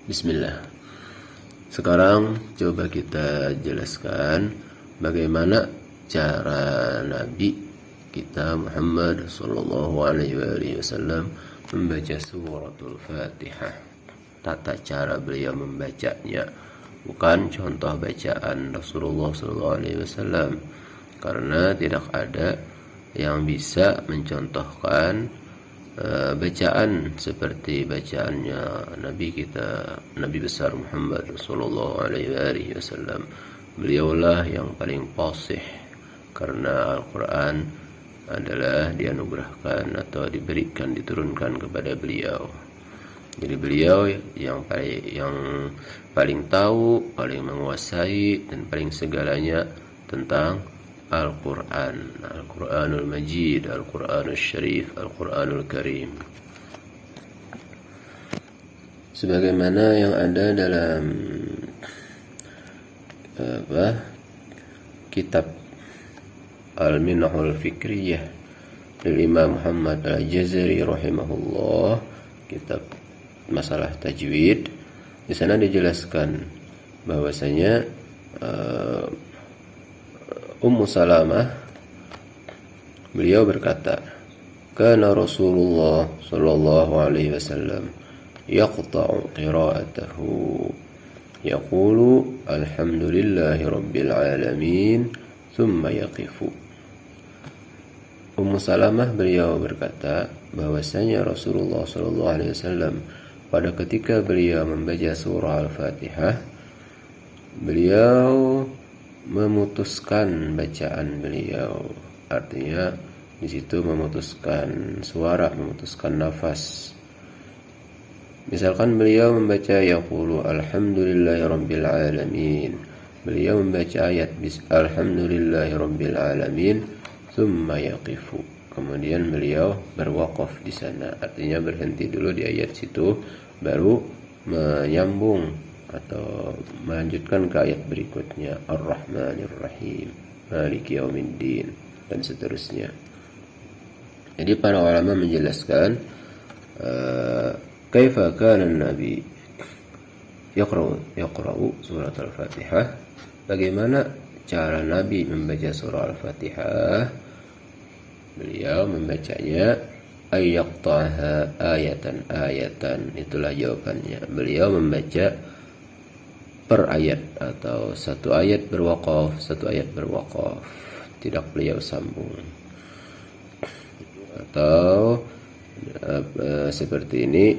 Bismillah. Sekarang coba kita jelaskan bagaimana cara Nabi kita Muhammad sallallahu alaihi wasallam membaca suratul Fatihah. Tata cara beliau membacanya, bukan contoh bacaan Rasulullah sallallahu alaihi wasallam, karena tidak ada yang bisa mencontohkan bacaan seperti bacaannya Nabi kita, Nabi besar Muhammad sallallahu alaihi wasallam. Beliaulah yang paling fasih karena Al-Quran adalah dianugerahkan atau diberikan, diturunkan kepada beliau. Jadi beliau yang paling tahu, paling menguasai dan paling segalanya tentang Al-Quran, Al-Quranul Majid, Al-Quranul Syarif, Al-Quranul Karim. Sebagaimana yang ada dalam kitab Al-Minahul Fikriyah dari Imam Muhammad Al-Jazari rahimahullah, kitab masalah tajwid. Di sana dijelaskan bahwasanya Ummu Salamah beliau berkata, kana Rasulullah sallallahu alaihi wasallam yaqta'u qira'atahu yaqulu alhamdulillahi rabbil alamin thumma yaqifu. Ummu Salamah beliau berkata bahwasanya Rasulullah sallallahu alaihi wasallam pada ketika beliau membaca surah Al-Fatihah, beliau memutuskan bacaan beliau, artinya di situ memutuskan suara, memutuskan nafas. Misalkan beliau membaca yaqulu alhamdulillahirabbil alamin, beliau membaca ayat alhamdulillahirabbil alamin thumma yaqifu, kemudian beliau berwaqaf di sana, artinya berhenti dulu di ayat situ baru menyambung atau melanjutkan ke ayat berikutnya, Ar-Rahmanir Rahim, Maliki Yaumiddin, dan seterusnya. Jadi para ulama menjelaskan kaifa kana Nabi yaqra'u surat Al-Fatihah, bagaimana cara Nabi membaca surah Al-Fatihah. Beliau membacanya ayyaqtaha ayatan, itulah jawabannya. Beliau membaca per ayat atau satu ayat berwaqaf, satu ayat berwaqaf, tidak beliau sambung. Atau seperti ini,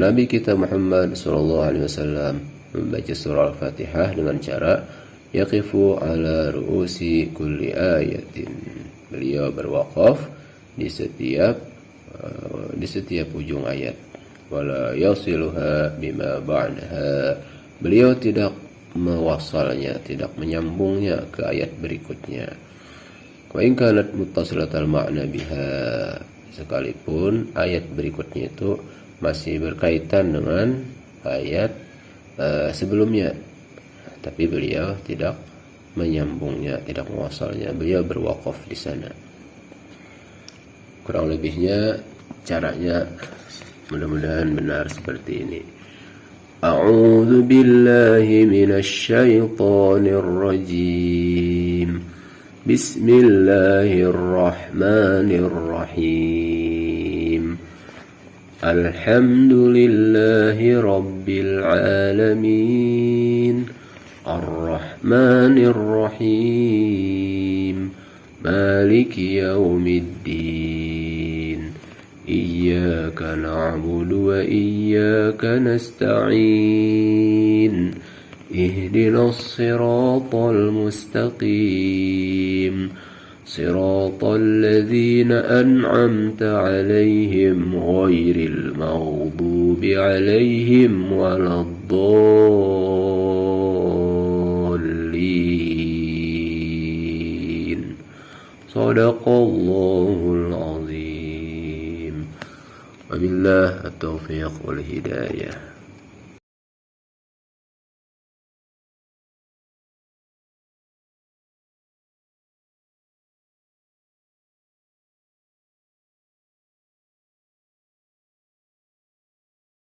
Nabi kita Muhammad sallallahu alaihi wasallam membaca surah Al-Fatihah dengan cara yaqifu ala ru'usi kulli ayatin. Beliau berwaqaf di setiap ujung ayat. Wala yasiluha bima ba'daha, beliau tidak mewasalnya, tidak menyambungnya ke ayat berikutnya. Wa in kanat muttasilatal ma'na biha, sekalipun ayat berikutnya itu masih berkaitan dengan ayat sebelumnya, tapi beliau tidak menyambungnya, tidak mewasalnya, beliau berwaqaf di sana. Kurang lebihnya caranya mudah-mudahan benar seperti ini. A'udzu billahi minasy syaithanir rajim. Bismillahirrahmanirrahim. Alhamdulillahi rabbil alamin. Ar-Rahmanir Rahim. Maliki yaumiddin. Iyyaka na'budu wa iyyaka nasta'in. Ihdinas siratal mustaqim. Siratal ladzina an'amta 'alaihim ghairil maghdubi 'alaihim waladdallin. Shadaqallahul azim. Wabillah at-taufiq wal hidayah.